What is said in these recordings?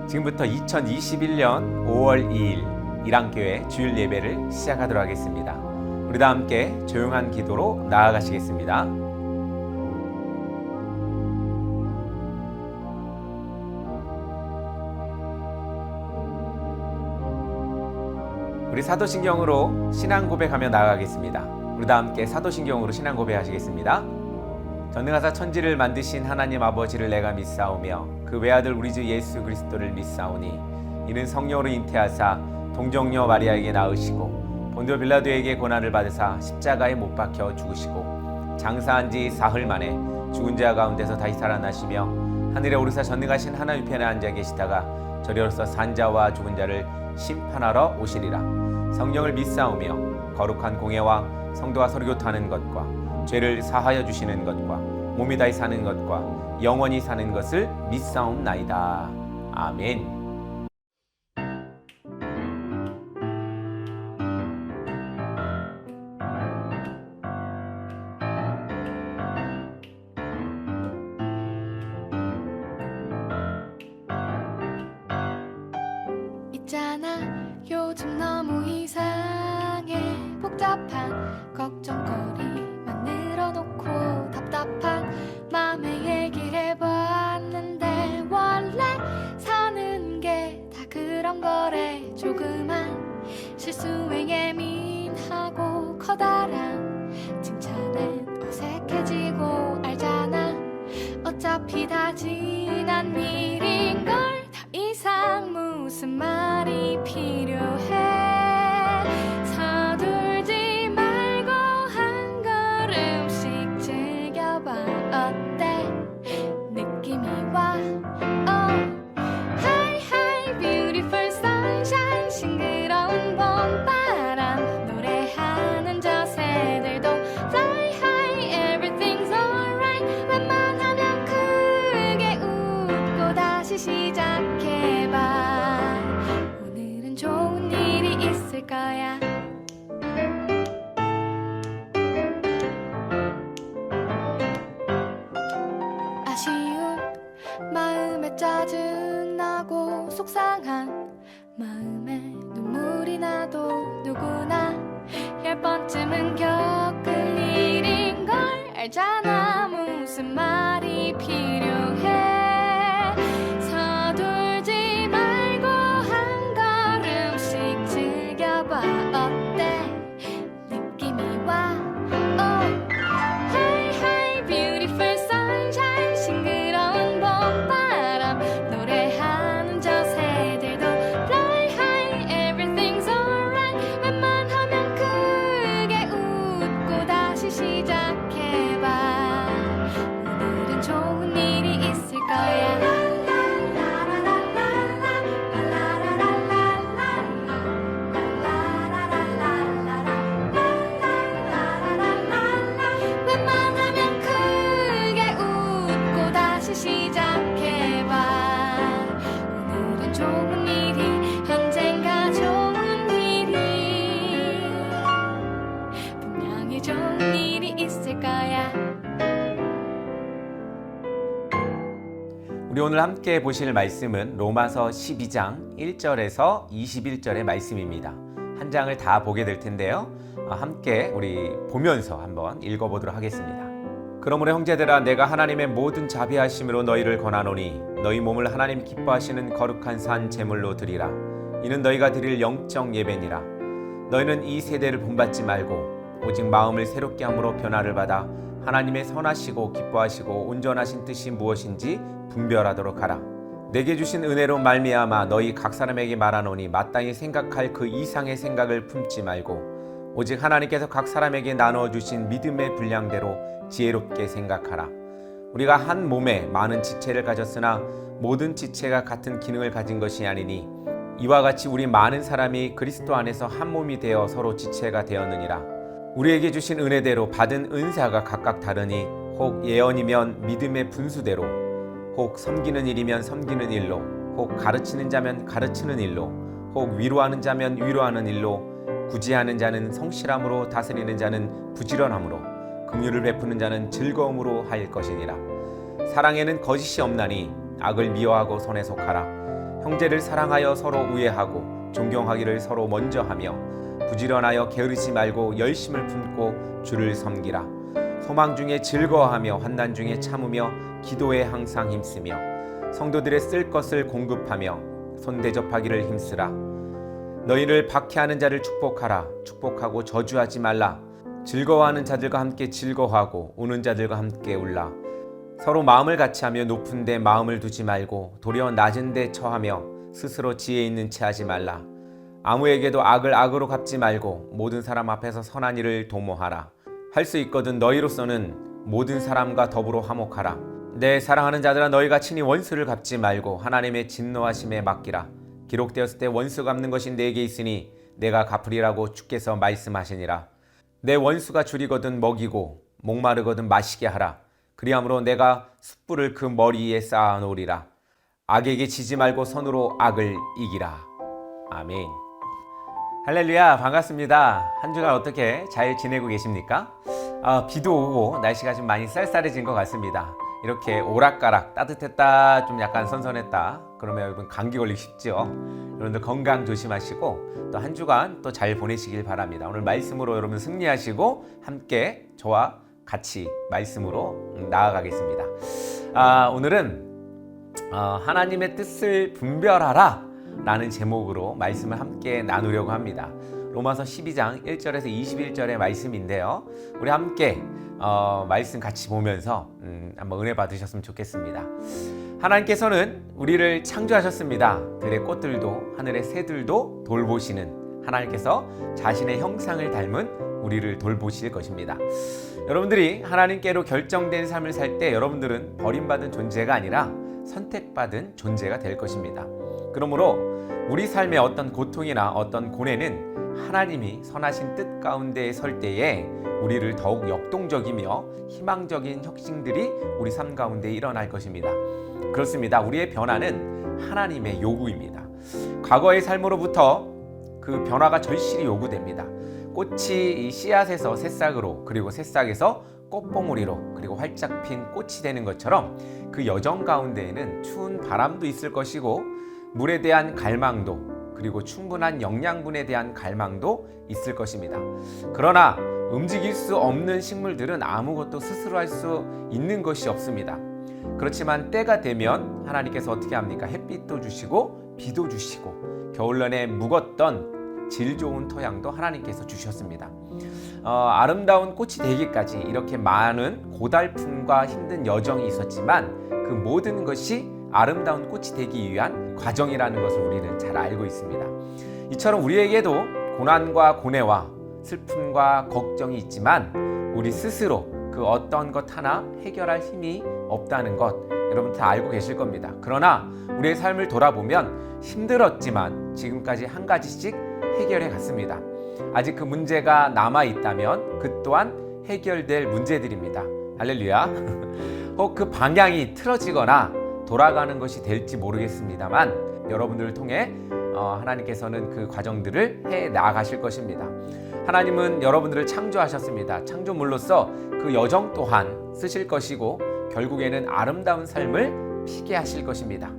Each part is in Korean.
지금부터 2021년 5월 2일 일안교회 주일 예배를 시작하도록 하겠습니다. 우리 다 함께 조용한 기도로 나아가시겠습니다. 우리 사도신경으로 신앙 고백하며 나아가겠습니다. 우리 다 함께 사도신경으로 신앙 고백하시겠습니다. 전능하사 천지를 만드신 하나님 아버지를 내가 믿사오며 그 외아들 우리 주 예수 그리스도를 믿사오니 이는 성령으로 잉태하사 동정녀 마리아에게 낳으시고 본디오 빌라도에게 고난을 받으사 십자가에 못 박혀 죽으시고 장사한 지 사흘 만에 죽은 자 가운데서 다시 살아나시며 하늘에 오르사 전능하신 하나님 편에 앉아 계시다가 저리로서 산 자와 죽은 자를 심판하러 오시리라. 성령을 믿사오며 거룩한 공예와 성도와 서로 교통하는 것과 죄를 사하여 주시는 것과 몸이 다히 사는 것과 영원히 사는 것을 믿사옵나이다. 아멘. 있잖아 요즘 너무 이상해 복잡한 걱정거리만 늘어놓고 답답한 맘에 얘기를 해봤는데 원래 사는 게 다 그런 거래. 조그만 실수에 예민하고 커다란 칭찬에 어색해지고 알잖아 어차피 다 지난 일인걸. 더 이상 무슨 말이 필요해. 서둘지 말고 한 걸음씩 즐겨봐. 어때 느낌이 와. Hi hi beautiful sunshine. 싱그러운 봄바람 노래하는 저 새들도 Fly high everything's alright. 웬만하면 크게 웃고 다시 시작해봐. 오늘은 좋은 일이 있을 거야. 아쉬운 마음에 짜증나고 속상한 마음에 눈물이 나도 누구나 10번쯤은 겪을 일인걸. 알잖아 무슨 말이 필요해. 서둘지 말고 한 걸음씩 즐겨봐. 어때 느낌이 와. Hi hi beautiful sunshine. 싱그러운 봄바람 노래하는 저 새들도 Fly high everything's alright. 웬만하면 크게 웃고 다시 시작해봐. 오늘은 좋은 일이 있을 거야. 웬만하면 크게 웃고 다시 시작해봐. 오늘은 좋은 일이 언젠가 좋은 일이 분명히 좋은 일이 있을 거야. 우리 오늘 함께 보실 말씀은 로마서 12장 1절에서 21절의 말씀입니다. 한 장을 다 보게 될 텐데요. 함께 우리 보면서 한번 읽어보도록 하겠습니다. 그러므로 형제들아 내가 하나님의 모든 자비하심으로 너희를 권하노니 너희 몸을 하나님 기뻐하시는 거룩한 산 제물로 드리라. 이는 너희가 드릴 영적 예배니라. 너희는 이 세대를 본받지 말고 오직 마음을 새롭게 함으로 변화를 받아 하나님의 선하시고 기뻐하시고 온전하신 뜻이 무엇인지 분별하도록 하라. 내게 주신 은혜로 말미암아 너희 각 사람에게 말하노니 마땅히 생각할 그 이상의 생각을 품지 말고 오직 하나님께서 각 사람에게 나누어 주신 믿음의 분량대로 지혜롭게 생각하라. 우리가 한 몸에 많은 지체를 가졌으나 모든 지체가 같은 기능을 가진 것이 아니니 이와 같이 우리 많은 사람이 그리스도 안에서 한 몸이 되어 서로 지체가 되었느니라. 우리에게 주신 은혜대로 받은 은사가 각각 다르니 혹 예언이면 믿음의 분수대로, 혹 섬기는 일이면 섬기는 일로, 혹 가르치는 자면 가르치는 일로, 혹 위로하는 자면 위로하는 일로, 구제하는 자는 성실함으로, 다스리는 자는 부지런함으로, 긍휼을 베푸는 자는 즐거움으로 할 것이니라. 사랑에는 거짓이 없나니 악을 미워하고 선에 속하라. 형제를 사랑하여 서로 우애하고 존경하기를 서로 먼저 하며 부지런하여 게으르지 말고 열심을 품고 주를 섬기라. 소망 중에 즐거워하며 환난 중에 참으며 기도에 항상 힘쓰며 성도들의 쓸 것을 공급하며 손대접하기를 힘쓰라. 너희를 박해하는 자를 축복하라. 축복하고 저주하지 말라. 즐거워하는 자들과 함께 즐거워하고 우는 자들과 함께 울라. 서로 마음을 같이하며 높은 데 마음을 두지 말고 도리어 낮은 데 처하며 스스로 지혜 있는 채 하지 말라. 아무에게도 악을 악으로 갚지 말고 모든 사람 앞에서 선한 일을 도모하라. 할 수 있거든 너희로서는 모든 사람과 더불어 화목하라. 내 사랑하는 자들아 너희가 친히 원수를 갚지 말고 하나님의 진노하심에 맡기라. 기록되었을 때 원수 갚는 것이 내게 있으니 내가 갚으리라고 주께서 말씀하시니라. 내 원수가 줄이거든 먹이고 목마르거든 마시게 하라. 그리함으로 내가 숯불을 그 머리 위에 쌓아 놓으리라. 악에게 지지 말고 손으로 악을 이기라. 아멘. 할렐루야, 반갑습니다. 한 주간 어떻게 잘 지내고 계십니까? 비도 오고 날씨가 좀 많이 쌀쌀해진 것 같습니다. 이렇게 오락가락 따뜻했다 좀 약간 선선했다 그러면 여러분 감기 걸리기 쉽죠. 여러분들 건강 조심하시고 또 한 주간 또 잘 보내시길 바랍니다. 오늘 말씀으로 여러분 승리하시고 함께 저와 같이 말씀으로 나아가겠습니다. 오늘은 하나님의 뜻을 분별하라 라는 제목으로 말씀을 함께 나누려고 합니다. 로마서 12장 1절에서 21절의 말씀인데요. 우리 함께 말씀 같이 보면서 한번 은혜 받으셨으면 좋겠습니다. 하나님께서는 우리를 창조하셨습니다. 들의 꽃들도 하늘의 새들도 돌보시는 하나님께서 자신의 형상을 닮은 우리를 돌보실 것입니다. 여러분들이 하나님께로 결정된 삶을 살 때 여러분들은 버림받은 존재가 아니라 선택받은 존재가 될 것입니다. 그러므로 우리 삶의 어떤 고통이나 어떤 고뇌는 하나님이 선하신 뜻 가운데 설 때에 우리를 더욱 역동적이며 희망적인 혁신들이 우리 삶 가운데 일어날 것입니다. 그렇습니다. 우리의 변화는 하나님의 요구입니다. 과거의 삶으로부터 그 변화가 절실히 요구됩니다. 꽃이 이 씨앗에서 새싹으로 그리고 새싹에서 꽃봉오리로 그리고 활짝 핀 꽃이 되는 것처럼 그 여정 가운데에는 추운 바람도 있을 것이고 물에 대한 갈망도 그리고 충분한 영양분에 대한 갈망도 있을 것입니다. 그러나 움직일 수 없는 식물들은 아무것도 스스로 할 수 있는 것이 없습니다. 그렇지만 때가 되면 하나님께서 어떻게 합니까? 햇빛도 주시고 비도 주시고 겨울날에 묵었던 질 좋은 토양도 하나님께서 주셨습니다. 아름다운 꽃이 되기까지 이렇게 많은 고달픔과 힘든 여정이 있었지만 그 모든 것이 아름다운 꽃이 되기 위한 과정이라는 것을 우리는 잘 알고 있습니다. 이처럼 우리에게도 고난과 고뇌와 슬픔과 걱정이 있지만 우리 스스로 그 어떤 것 하나 해결할 힘이 없다는 것 여러분 다 알고 계실 겁니다. 그러나 우리의 삶을 돌아보면 힘들었지만 지금까지 한 가지씩 해결해 갔습니다. 아직 그 문제가 남아 있다면 그 또한 해결될 문제들입니다. 할렐루야. 혹 그 방향이 틀어지거나 돌아가는 것이 될지 모르겠습니다만 여러분들을 통해 하나님께서는 그 과정들을 해 나가실 것입니다. 하나님은 여러분들을 창조하셨습니다. 창조물로서 그 여정 또한 쓰실 것이고 결국에는 아름다운 삶을 피게 하실 것입니다.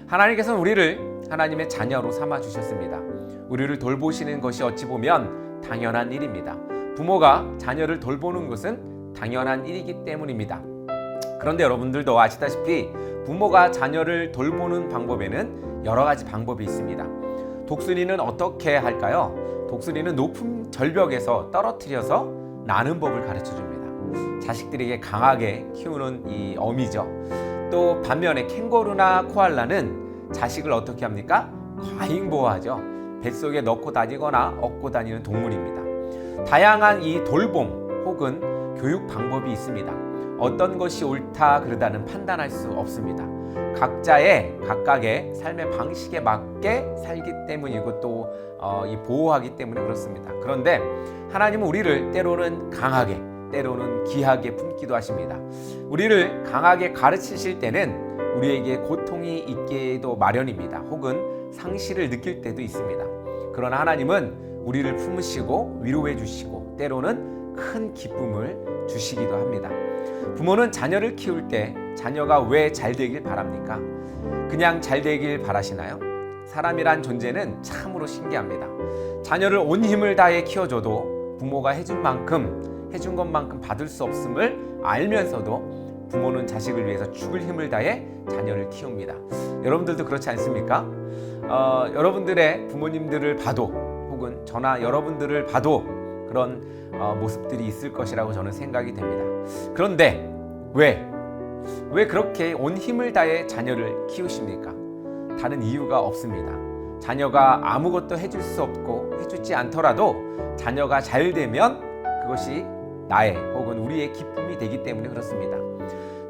하나님께서는 우리를 하나님의 자녀로 삼아 주셨습니다. 우리를 돌보시는 것이 어찌 보면 당연한 일입니다. 부모가 자녀를 돌보는 것은 당연한 일이기 때문입니다. 그런데 여러분들도 아시다시피 부모가 자녀를 돌보는 방법에는 여러 가지 방법이 있습니다. 독수리는 어떻게 할까요? 독수리는 높은 절벽에서 떨어뜨려서 나는 법을 가르쳐 줍니다. 자식들에게 강하게 키우는 이 어미죠. 또 반면에 캥거루나 코알라는 자식을 어떻게 합니까? 과잉보호하죠. 뱃속에 넣고 다니거나 업고 다니는 동물입니다. 다양한 이 돌봄 혹은 교육 방법이 있습니다. 어떤 것이 옳다 그르다는 판단할 수 없습니다. 각각의 삶의 방식에 맞게 살기 때문이고 또 이 보호하기 때문에 그렇습니다. 그런데 하나님은 우리를 때로는 강하게 때로는 귀하게 품기도 하십니다. 우리를 강하게 가르치실 때는 우리에게 고통이 있게도 마련입니다. 혹은 상실을 느낄 때도 있습니다. 그러나 하나님은 우리를 품으시고 위로해 주시고 때로는 큰 기쁨을 주시기도 합니다. 부모는 자녀를 키울 때 자녀가 왜 잘 되길 바랍니까? 그냥 잘 되길 바라시나요? 사람이란 존재는 참으로 신기합니다. 자녀를 온 힘을 다해 키워줘도 부모가 해준 것만큼 받을 수 없음을 알면서도 부모는 자식을 위해서 죽을 힘을 다해 자녀를 키웁니다. 여러분들도 그렇지 않습니까? 여러분들의 부모님들을 봐도 혹은 저나 여러분들을 봐도 그런 모습들이 있을 것이라고 저는 생각이 됩니다. 그런데 왜 그렇게 온 힘을 다해 자녀를 키우십니까? 다른 이유가 없습니다. 자녀가 아무것도 해줄 수 없고 해주지 않더라도 자녀가 잘 되면 그것이 나의 혹은 우리의 기쁨이 되기 때문에 그렇습니다.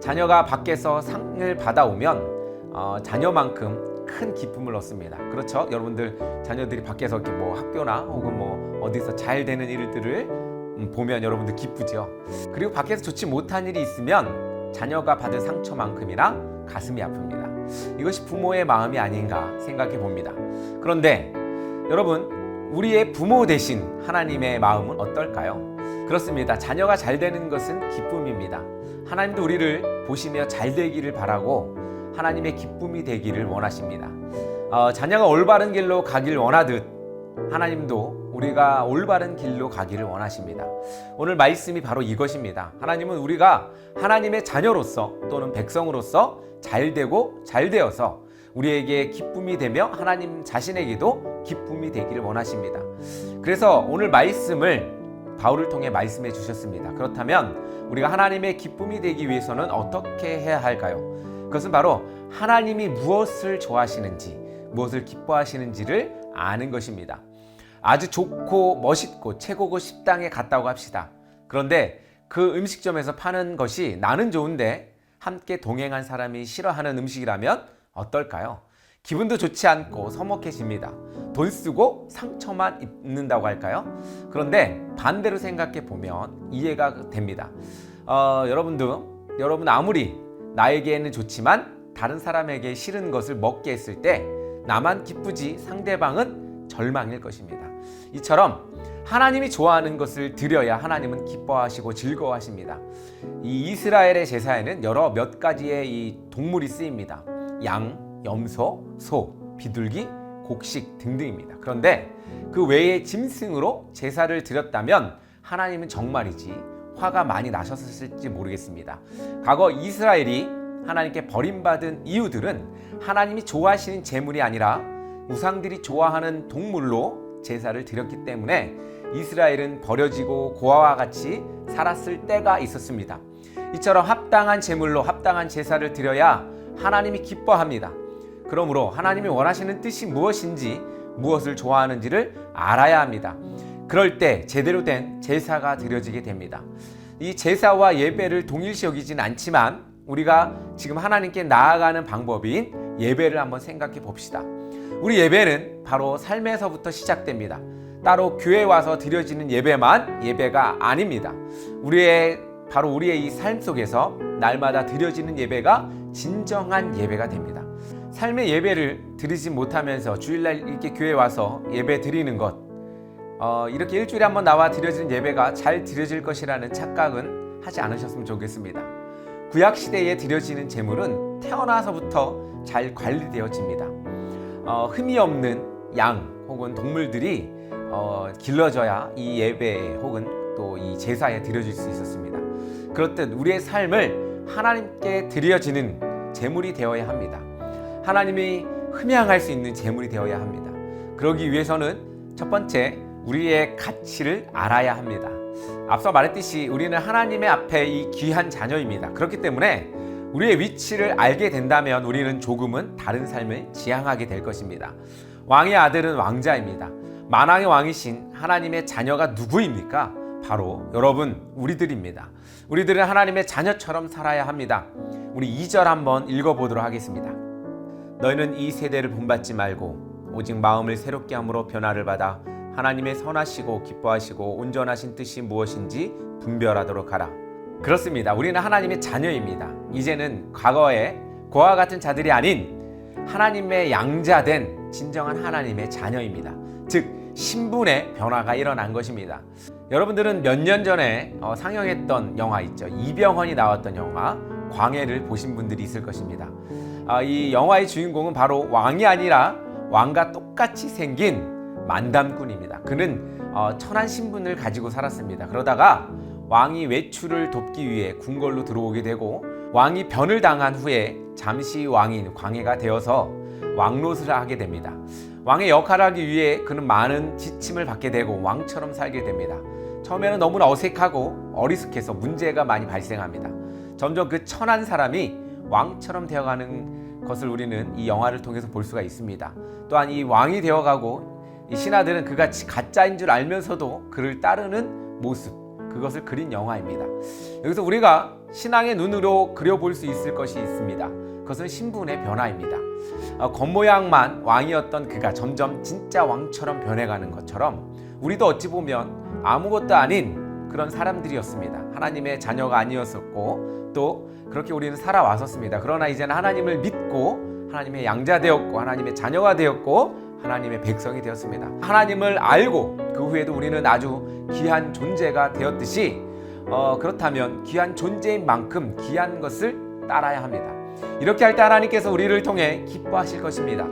자녀가 밖에서 상을 받아오면 자녀만큼 큰 기쁨을 얻습니다. 그렇죠? 여러분들 자녀들이 밖에서 이렇게 뭐 학교나 혹은 뭐 어디서 잘 되는 일들을 보면 여러분들 기쁘죠. 그리고 밖에서 좋지 못한 일이 있으면 자녀가 받은 상처만큼이나 가슴이 아픕니다. 이것이 부모의 마음이 아닌가 생각해 봅니다. 그런데 여러분, 우리의 부모 대신 하나님의 마음은 어떨까요? 그렇습니다. 자녀가 잘 되는 것은 기쁨입니다. 하나님도 우리를 보시며 잘 되기를 바라고 하나님의 기쁨이 되기를 원하십니다. 자녀가 올바른 길로 가길 원하듯 하나님도 우리가 올바른 길로 가기를 원하십니다. 오늘 말씀이 바로 이것입니다. 하나님은 우리가 하나님의 자녀로서 또는 백성으로서 잘 되고 잘 되어서 우리에게 기쁨이 되며 하나님 자신에게도 기쁨이 되기를 원하십니다. 그래서 오늘 말씀을 바울을 통해 말씀해 주셨습니다. 그렇다면 우리가 하나님의 기쁨이 되기 위해서는 어떻게 해야 할까요? 그것은 바로 하나님이 무엇을 좋아하시는지, 무엇을 기뻐하시는지를 아는 것입니다. 아주 좋고 멋있고 최고고 식당에 갔다고 합시다. 그런데 그 음식점에서 파는 것이 나는 좋은데 함께 동행한 사람이 싫어하는 음식이라면 어떨까요? 기분도 좋지 않고 서먹해집니다. 돈 쓰고 상처만 입는다고 할까요? 그런데 반대로 생각해 보면 이해가 됩니다. 여러분 아무리 나에게는 좋지만 다른 사람에게 싫은 것을 먹게 했을 때 나만 기쁘지 상대방은 절망일 것입니다. 이처럼 하나님이 좋아하는 것을 드려야 하나님은 기뻐하시고 즐거워하십니다. 이 이스라엘의 제사에는 몇 가지의 이 동물이 쓰입니다. 양, 염소, 소, 비둘기, 곡식 등등입니다. 그런데 그 외에 짐승으로 제사를 드렸다면 하나님은 정말이지 화가 많이 나셨을지 모르겠습니다. 과거 이스라엘이 하나님께 버림받은 이유들은 하나님이 좋아하시는 제물이 아니라 우상들이 좋아하는 동물로 제사를 드렸기 때문에 이스라엘은 버려지고 고아와 같이 살았을 때가 있었습니다. 이처럼 합당한 제물로 합당한 제사를 드려야 하나님이 기뻐합니다. 그러므로 하나님이 원하시는 뜻이 무엇인지, 무엇을 좋아하는지를 알아야 합니다. 그럴 때 제대로 된 제사가 드려지게 됩니다. 이 제사와 예배를 동일시 여기진 않지만 우리가 지금 하나님께 나아가는 방법인 예배를 한번 생각해 봅시다. 우리 예배는 바로 삶에서부터 시작됩니다. 따로 교회 와서 드려지는 예배만 예배가 아닙니다. 우리의 이 삶 속에서 날마다 드려지는 예배가 진정한 예배가 됩니다. 삶의 예배를 드리지 못하면서 주일날 이렇게 교회 와서 예배 드리는 것, 이렇게 일주일에 한번 나와 드려지는 예배가 잘 드려질 것이라는 착각은 하지 않으셨으면 좋겠습니다. 구약시대에 드려지는 제물은 태어나서부터 잘 관리되어집니다. 흠이 없는 양 혹은 동물들이 길러져야 이 예배에 혹은 또 이 제사에 드려질 수 있었습니다. 그렇듯 우리의 삶을 하나님께 드려지는 제물이 되어야 합니다. 하나님이 흠양할 수 있는 제물이 되어야 합니다. 그러기 위해서는 첫 번째, 우리의 가치를 알아야 합니다. 앞서 말했듯이 우리는 하나님의 앞에 이 귀한 자녀입니다. 그렇기 때문에 우리의 위치를 알게 된다면 우리는 조금은 다른 삶을 지향하게 될 것입니다. 왕의 아들은 왕자입니다. 만왕의 왕이신 하나님의 자녀가 누구입니까? 바로 여러분, 우리들입니다. 우리들은 하나님의 자녀처럼 살아야 합니다. 우리 2절 한번 읽어보도록 하겠습니다. 너희는 이 세대를 본받지 말고 오직 마음을 새롭게 함으로 변화를 받아 하나님의 선하시고 기뻐하시고 온전하신 뜻이 무엇인지 분별하도록 하라. 그렇습니다. 우리는 하나님의 자녀입니다. 이제는 과거에 그와 같은 자들이 아닌 하나님의 양자된 진정한 하나님의 자녀입니다. 즉 신분의 변화가 일어난 것입니다. 여러분들은 몇 년 전에 상영했던 영화 있죠. 이병헌이 나왔던 영화 광해를 보신 분들이 있을 것입니다. 이 영화의 주인공은 바로 왕이 아니라 왕과 똑같이 생긴 만담꾼입니다. 그는 천한 신분을 가지고 살았습니다. 그러다가 왕이 외출을 돕기 위해 궁궐로 들어오게 되고 왕이 변을 당한 후에 잠시 왕인 광해가 되어서 왕노릇을 하게 됩니다. 왕의 역할을 하기 위해 그는 많은 지침을 받게 되고 왕처럼 살게 됩니다. 처음에는 너무나 어색하고 어리숙해서 문제가 많이 발생합니다. 점점 그 천한 사람이 왕처럼 되어가는 것을 우리는 이 영화를 통해서 볼 수가 있습니다. 또한 이 왕이 되어가고 이 신하들은 그가 가짜인 줄 알면서도 그를 따르는 모습, 그것을 그린 영화입니다. 여기서 우리가 신앙의 눈으로 그려볼 수 있을 것이 있습니다. 그것은 신분의 변화입니다. 겉모양만 왕이었던 그가 점점 진짜 왕처럼 변해가는 것처럼 우리도 어찌 보면 아무것도 아닌 그런 사람들이었습니다. 하나님의 자녀가 아니었었고 또 그렇게 우리는 살아왔었습니다. 그러나 이제는 하나님을 믿고 하나님의 양자 되었고 하나님의 자녀가 되었고 하나님의 백성이 되었습니다. 하나님을 알고 그 후에도 우리는 아주 귀한 존재가 되었듯이 그렇다면 귀한 존재인 만큼 귀한 것을 따라야 합니다. 이렇게 할 때 하나님께서 우리를 통해 기뻐하실 것입니다.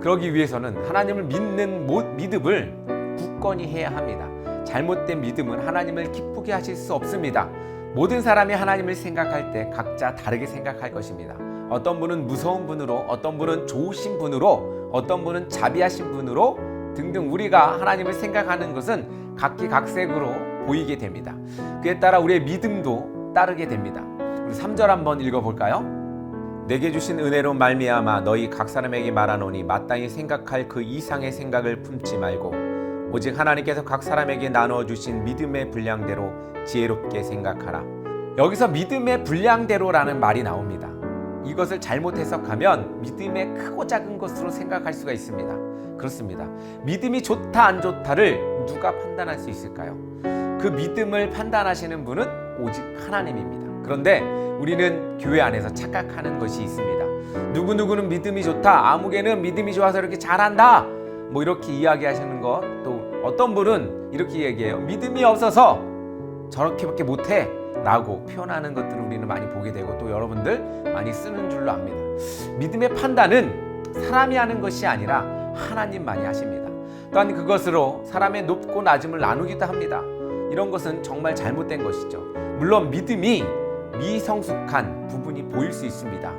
그러기 위해서는 하나님을 믿는 믿음을 굳건히 해야 합니다. 잘못된 믿음은 하나님을 기쁘게 하실 수 없습니다. 모든 사람이 하나님을 생각할 때 각자 다르게 생각할 것입니다. 어떤 분은 무서운 분으로, 어떤 분은 좋으신 분으로, 어떤 분은 자비하신 분으로 등등 우리가 하나님을 생각하는 것은 각기각색으로 보이게 됩니다. 그에 따라 우리의 믿음도 따르게 됩니다. 우리 3절 한번 읽어볼까요? 내게 주신 은혜로 말미암아 너희 각 사람에게 말하노니 마땅히 생각할 그 이상의 생각을 품지 말고 오직 하나님께서 각 사람에게 나누어 주신 믿음의 분량대로 지혜롭게 생각하라. 여기서 믿음의 분량대로라는 말이 나옵니다. 이것을 잘못 해석하면 믿음의 크고 작은 것으로 생각할 수가 있습니다. 그렇습니다. 믿음이 좋다 안 좋다를 누가 판단할 수 있을까요? 그 믿음을 판단하시는 분은 오직 하나님입니다. 그런데 우리는 교회 안에서 착각하는 것이 있습니다. 누구누구는 믿음이 좋다, 아무개는 믿음이 좋아서 이렇게 잘한다, 뭐 이렇게 이야기하시는 것, 또 어떤 분은 이렇게 얘기해요. 믿음이 없어서 저렇게밖에 못해 라고 표현하는 것들을 우리는 많이 보게 되고 또 여러분들 많이 쓰는 줄로 압니다. 믿음의 판단은 사람이 하는 것이 아니라 하나님만이 하십니다. 또한 그것으로 사람의 높고 낮음을 나누기도 합니다. 이런 것은 정말 잘못된 것이죠. 물론 믿음이 미성숙한 부분이 보일 수 있습니다.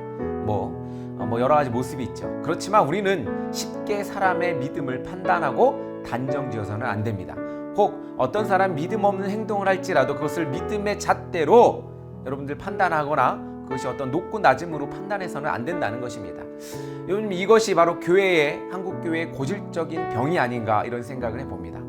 뭐 여러 가지 모습이 있죠. 그렇지만 우리는 쉽게 사람의 믿음을 판단하고 단정지어서는 안 됩니다. 혹 어떤 사람 믿음 없는 행동을 할지라도 그것을 믿음의 잣대로 여러분들 판단하거나 그것이 어떤 높고 낮음으로 판단해서는 안 된다는 것입니다. 요즘 이것이 바로 한국 교회의 고질적인 병이 아닌가 이런 생각을 해봅니다.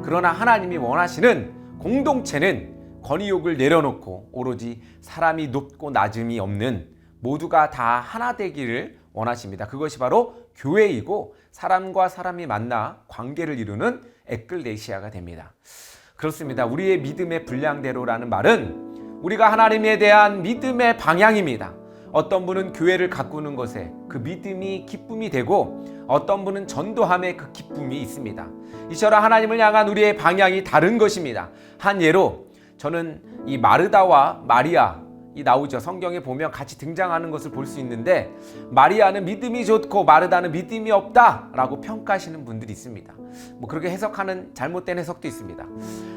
그러나 하나님이 원하시는 공동체는 권위욕을 내려놓고 오로지 사람이 높고 낮음이 없는 모두가 다 하나 되기를 원하십니다. 그것이 바로 교회이고 사람과 사람이 만나 관계를 이루는 에클레시아가 됩니다. 그렇습니다. 우리의 믿음의 분량대로라는 말은 우리가 하나님에 대한 믿음의 방향입니다. 어떤 분은 교회를 가꾸는 것에 그 믿음이 기쁨이 되고 어떤 분은 전도함에 그 기쁨이 있습니다. 이처럼 하나님을 향한 우리의 방향이 다른 것입니다. 한 예로 저는 이 마르다와 마리아 이 나오죠. 성경에 보면 같이 등장하는 것을 볼 수 있는데 마리아는 믿음이 좋고 마르다는 믿음이 없다라고 평가하시는 분들이 있습니다. 그렇게 해석하는 잘못된 해석도 있습니다.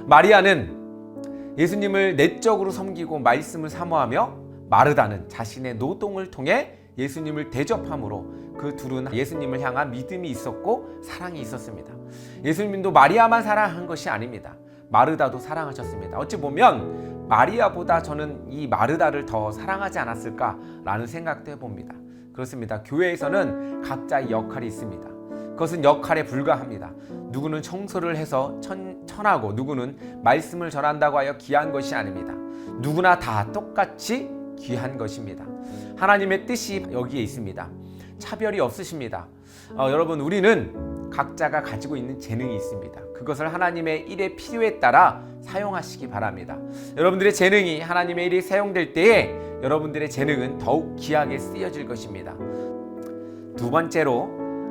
마리아는 예수님을 내적으로 섬기고 말씀을 사모하며 마르다는 자신의 노동을 통해 예수님을 대접함으로 그 둘은 예수님을 향한 믿음이 있었고 사랑이 있었습니다. 예수님도 마리아만 사랑한 것이 아닙니다. 마르다도 사랑하셨습니다. 어찌 보면 마리아보다 저는 이 마르다를 더 사랑하지 않았을까라는 생각도 해봅니다. 그렇습니다. 교회에서는 각자의 역할이 있습니다. 그것은 역할에 불과합니다. 누구는 청소를 해서 천하고 누구는 말씀을 전한다고 하여 귀한 것이 아닙니다. 누구나 다 똑같이 귀한 것입니다. 하나님의 뜻이 여기에 있습니다. 차별이 없으십니다. 여러분 우리는 각자가 가지고 있는 재능이 있습니다. 그것을 하나님의 일의 필요에 따라 사용하시기 바랍니다. 여러분들의 재능이 하나님의 일에 사용될 때에 여러분들의 재능은 더욱 귀하게 쓰여질 것입니다. 두 번째로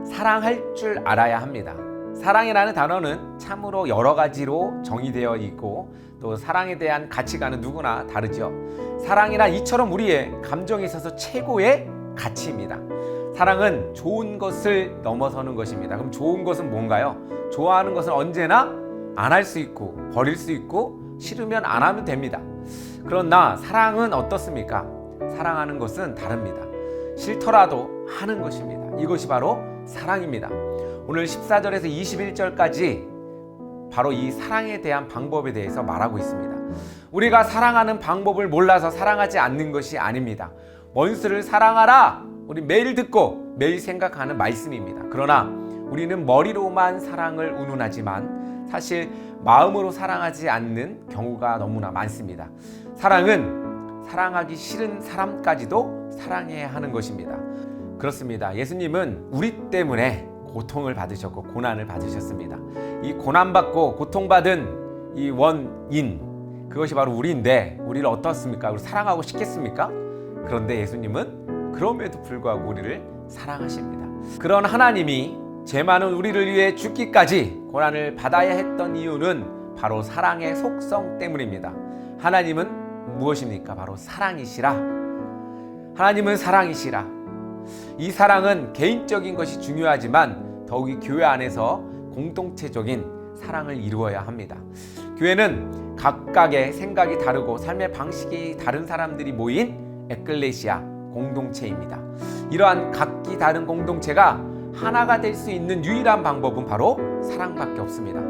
사랑할 줄 알아야 합니다. 사랑이라는 단어는 참으로 여러 가지로 정의되어 있고 또 사랑에 대한 가치관은 누구나 다르죠. 사랑이란 이처럼 우리의 감정에 있어서 최고의 가치입니다. 사랑은 좋은 것을 넘어서는 것입니다. 그럼 좋은 것은 뭔가요? 좋아하는 것은 언제나 안 할 수 있고 버릴 수 있고 싫으면 안 하면 됩니다. 그러나 사랑은 어떻습니까? 사랑하는 것은 다릅니다. 싫더라도 하는 것입니다. 이것이 바로 사랑입니다. 오늘 14절에서 21절까지 바로 이 사랑에 대한 방법에 대해서 말하고 있습니다. 우리가 사랑하는 방법을 몰라서 사랑하지 않는 것이 아닙니다. 원수를 사랑하라! 우리 매일 듣고 매일 생각하는 말씀입니다. 그러나 우리는 머리로만 사랑을 운운하지만 사실 마음으로 사랑하지 않는 경우가 너무나 많습니다. 사랑은 사랑하기 싫은 사람까지도 사랑해야 하는 것입니다. 그렇습니다. 예수님은 우리 때문에 고통을 받으셨고 고난을 받으셨습니다. 이 고난받고 고통받은 이 원인, 그것이 바로 우리인데 우리를 어떻습니까? 우리 사랑하고 싶겠습니까? 그런데 예수님은 그럼에도 불구하고 우리를 사랑하십니다. 그런 하나님이 죄 많은 우리를 위해 죽기까지 고난을 받아야 했던 이유는 바로 사랑의 속성 때문입니다. 하나님은 무엇입니까? 바로 사랑이시라. 하나님은 사랑이시라. 이 사랑은 개인적인 것이 중요하지만 더욱이 교회 안에서 공동체적인 사랑을 이루어야 합니다. 교회는 각각의 생각이 다르고 삶의 방식이 다른 사람들이 모인 에클레시아 공동체입니다. 이러한 각기 다른 공동체가 하나가 될 수 있는 유일한 방법은 바로 사랑밖에 없습니다.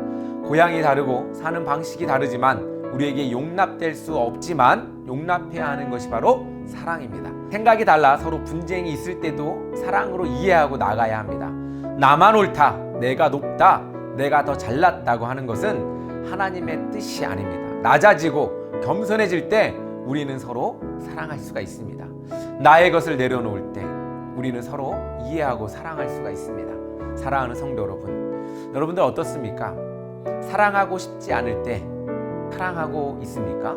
고향이 다르고 사는 방식이 다르지만 우리에게 용납될 수 없지만 용납해야 하는 것이 바로 사랑입니다. 생각이 달라 서로 분쟁이 있을 때도 사랑으로 이해하고 나가야 합니다. 나만 옳다, 내가 높다, 내가 더 잘났다고 하는 것은 하나님의 뜻이 아닙니다. 낮아지고 겸손해질 때 우리는 서로 사랑할 수가 있습니다. 나의 것을 내려놓을 때 우리는 서로 이해하고 사랑할 수가 있습니다. 사랑하는 성도 여러분, 여러분들 어떻습니까? 사랑하고 싶지 않을 때 사랑하고 있습니까?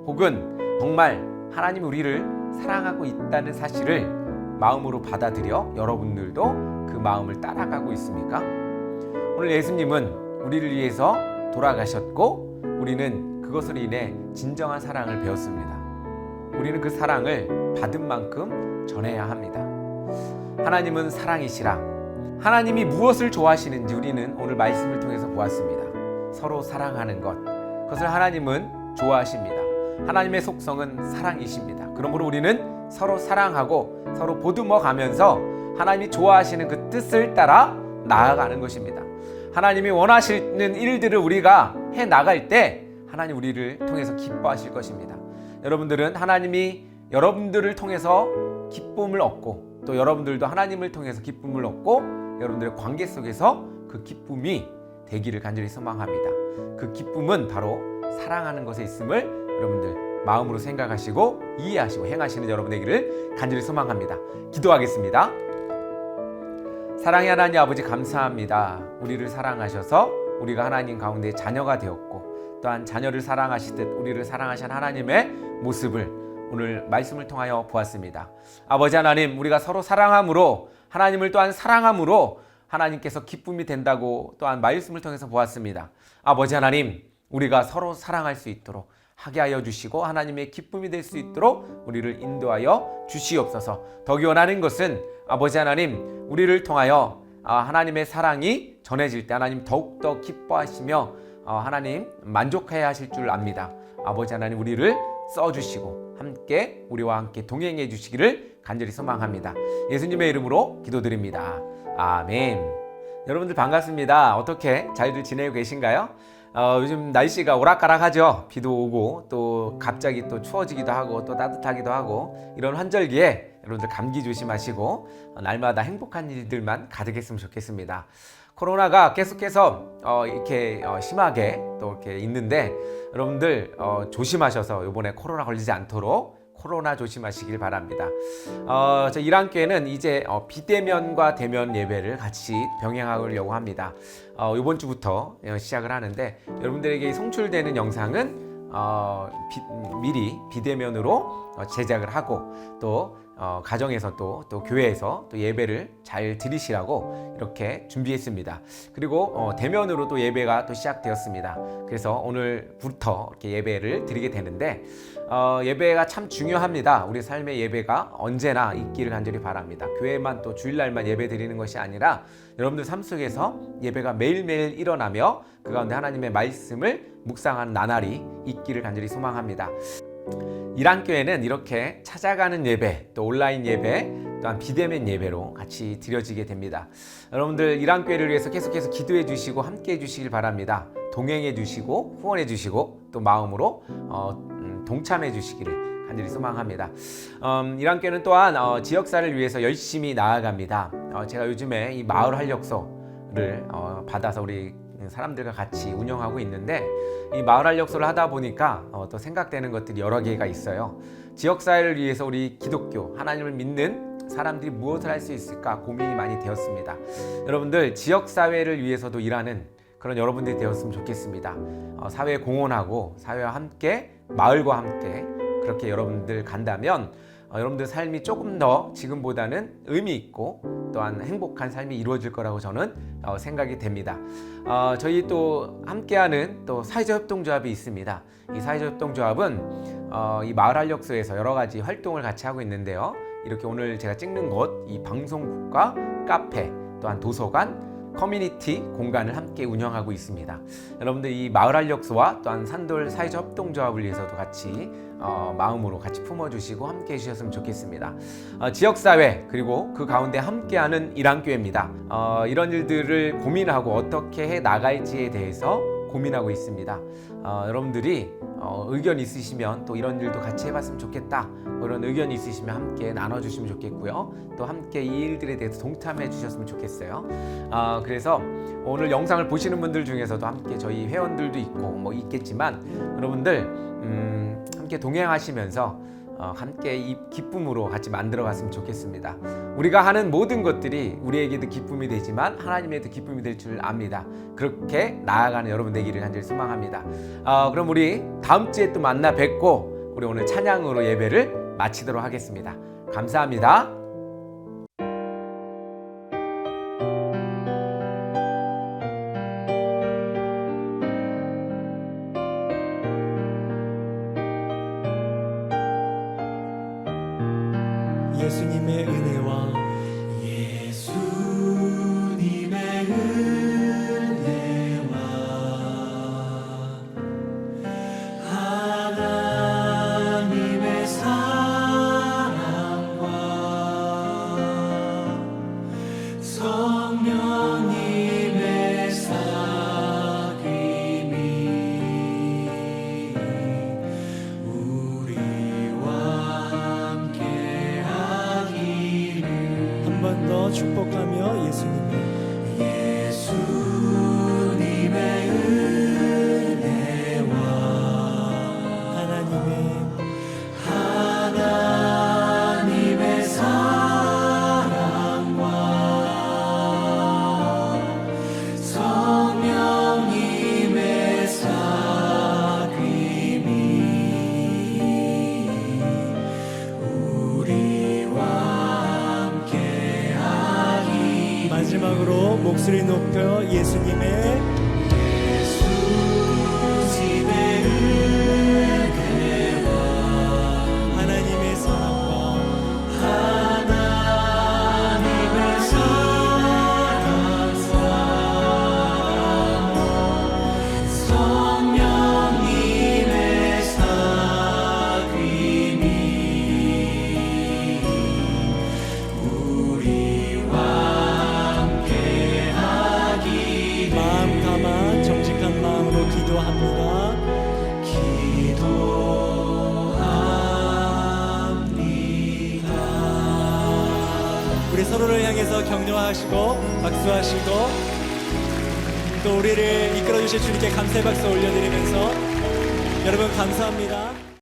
혹은 정말 하나님이 우리를 사랑하고 있다는 사실을 마음으로 받아들여 여러분들도 그 마음을 따라가고 있습니까? 오늘 예수님은 우리를 위해서 돌아가셨고 우리는 그것으로 인해 진정한 사랑을 배웠습니다. 우리는 그 사랑을 받은 만큼 전해야 합니다. 하나님은 사랑이시라. 하나님이 무엇을 좋아하시는지 우리는 오늘 말씀을 통해서 보았습니다. 서로 사랑하는 것, 그것을 하나님은 좋아하십니다. 하나님의 속성은 사랑이십니다. 그러므로 우리는 서로 사랑하고 서로 보듬어 가면서 하나님이 좋아하시는 그 뜻을 따라 나아가는 것입니다. 하나님이 원하시는 일들을 우리가 해 나갈 때 하나님 우리를 통해서 기뻐하실 것입니다. 여러분들은 하나님이 여러분들을 통해서 기쁨을 얻고 또 여러분들도 하나님을 통해서 기쁨을 얻고 여러분들의 관계 속에서 그 기쁨이 되기를 간절히 소망합니다. 그 기쁨은 바로 사랑하는 것에 있음을 여러분들 마음으로 생각하시고 이해하시고 행하시는 여러분 되기를 간절히 소망합니다. 기도하겠습니다. 사랑의 하나님 아버지 감사합니다. 우리를 사랑하셔서 우리가 하나님 가운데 자녀가 되었고 또한 자녀를 사랑하시듯 우리를 사랑하신 하나님의 모습을 오늘 말씀을 통하여 보았습니다. 아버지 하나님, 우리가 서로 사랑함으로 하나님을 또한 사랑함으로 하나님께서 기쁨이 된다고 또한 말씀을 통해서 보았습니다. 아버지 하나님, 우리가 서로 사랑할 수 있도록 하게 하여 주시고 하나님의 기쁨이 될 수 있도록 우리를 인도하여 주시옵소서. 더 원하는 것은 아버지 하나님, 우리를 통하여 하나님의 사랑이 전해질 때 하나님 더욱더 기뻐하시며 하나님 만족해야 하실 줄 압니다. 아버지 하나님, 우리를 써주시고 함께 우리와 함께 동행해 주시기를 간절히 소망합니다. 예수님의 이름으로 기도드립니다. 아멘. 여러분들 반갑습니다. 어떻게 잘들 지내고 계신가요? 요즘 날씨가 오락가락하죠. 비도 오고 또 갑자기 또 추워지기도 하고 또 따뜻하기도 하고 이런 환절기에 여러분들 감기 조심하시고 날마다 행복한 일들만 가득했으면 좋겠습니다. 코로나가 계속해서 이렇게 심하게 또 이렇게 있는데 여러분들 조심하셔서 이번에 코로나 걸리지 않도록 코로나 조심하시길 바랍니다. 저 일안교회는 이제 비대면과 대면 예배를 같이 병행하려고 합니다. 이번 주부터 시작을 하는데 여러분들에게 송출되는 영상은 미리 비대면으로 제작을 하고 또 가정에서 또 교회에서 또 예배를 잘 드리시라고 이렇게 준비했습니다. 그리고 대면으로 또 예배가 또 시작되었습니다. 그래서 오늘부터 이렇게 예배를 드리게 되는데 예배가 참 중요합니다. 우리 삶의 예배가 언제나 있기를 간절히 바랍니다. 교회만 또 주일날만 예배 드리는 것이 아니라 여러분들 삶 속에서 예배가 매일매일 일어나며 그 가운데 하나님의 말씀을 묵상하는 나날이 있기를 간절히 소망합니다. 이란교회는 이렇게 찾아가는 예배, 또 온라인 예배, 또한 비대면 예배로 같이 드려지게 됩니다. 여러분들 이란교회를 위해서 계속해서 기도해 주시고 함께 해 주시길 바랍니다. 동행해 주시고 후원해 주시고 또 마음으로 동참해 주시기를 간절히 소망합니다. 이란교회는 또한 지역사를 위해서 열심히 나아갑니다. 제가 요즘에 이 마을 활력소를 받아서 우리 사람들과 같이 운영하고 있는데 이 마을 활력소를 하다 보니까 또 생각되는 것들이 여러 개가 있어요. 지역사회를 위해서 우리 기독교 하나님을 믿는 사람들이 무엇을 할 수 있을까 고민이 많이 되었습니다. 여러분들 지역사회를 위해서도 일하는 그런 여러분들이 되었으면 좋겠습니다. 사회 공헌하고 사회와 함께 마을과 함께 그렇게 여러분들 간다면 여러분들 삶이 조금 더 지금보다는 의미 있고 또한 행복한 삶이 이루어질 거라고 저는 생각이 됩니다. 저희 또 함께하는 또 사회적 협동조합이 있습니다. 이 사회적 협동조합은 이 마을 활력소에서 여러 가지 활동을 같이 하고 있는데요. 이렇게 오늘 제가 찍는 곳, 이 방송국과 카페, 또한 도서관, 커뮤니티 공간을 함께 운영하고 있습니다. 여러분들 이 마을 활력소와 또한 산돌 사회적 협동조합을 위해서도 같이 마음으로 같이 품어주시고 함께 해주셨으면 좋겠습니다. 지역사회 그리고 그 가운데 함께하는 이란교회입니다. 이런 일들을 고민하고 어떻게 해 나갈지에 대해서 고민하고 있습니다. 여러분들이 의견 있으시면 또 이런 일도 같이 해봤으면 좋겠다, 그런 의견이 있으시면 함께 나눠주시면 좋겠고요. 또 함께 이 일들에 대해서 동참해 주셨으면 좋겠어요. 그래서 오늘 영상을 보시는 분들 중에서도 함께 저희 회원들도 있고 뭐 있겠지만 여러분들 함께 동행하시면서 함께 이 기쁨으로 같이 만들어 갔으면 좋겠습니다. 우리가 하는 모든 것들이 우리에게도 기쁨이 되지만 하나님에도 기쁨이 될 줄 압니다. 그렇게 나아가는 여러분 되기를 간절히 소망합니다. 그럼 우리 다음 주에 또 만나 뵙고 우리 오늘 찬양으로 예배를 마치도록 하겠습니다. 감사합니다. 예수님의 은혜와 하나님의 사랑과 성령님의 사귐이 우리와 함께하기를. 한 번 더 축복하며 예수님의 은혜와 하나님의 사랑과 성령님의 사귐이 우리와 함께하기. 마지막으로 목소리 높여 예수님의 은혜와 하나님의 사랑과 성령님의 사귐이 우리와 함께하기. 마음 담아 정직한 마음으로 기도합니다. 우리 서로를 향해서 격려하시고 박수하시고 또 우리를 이끌어 주실 주님께 감사의 박수 올려드리면서 여러분 감사합니다.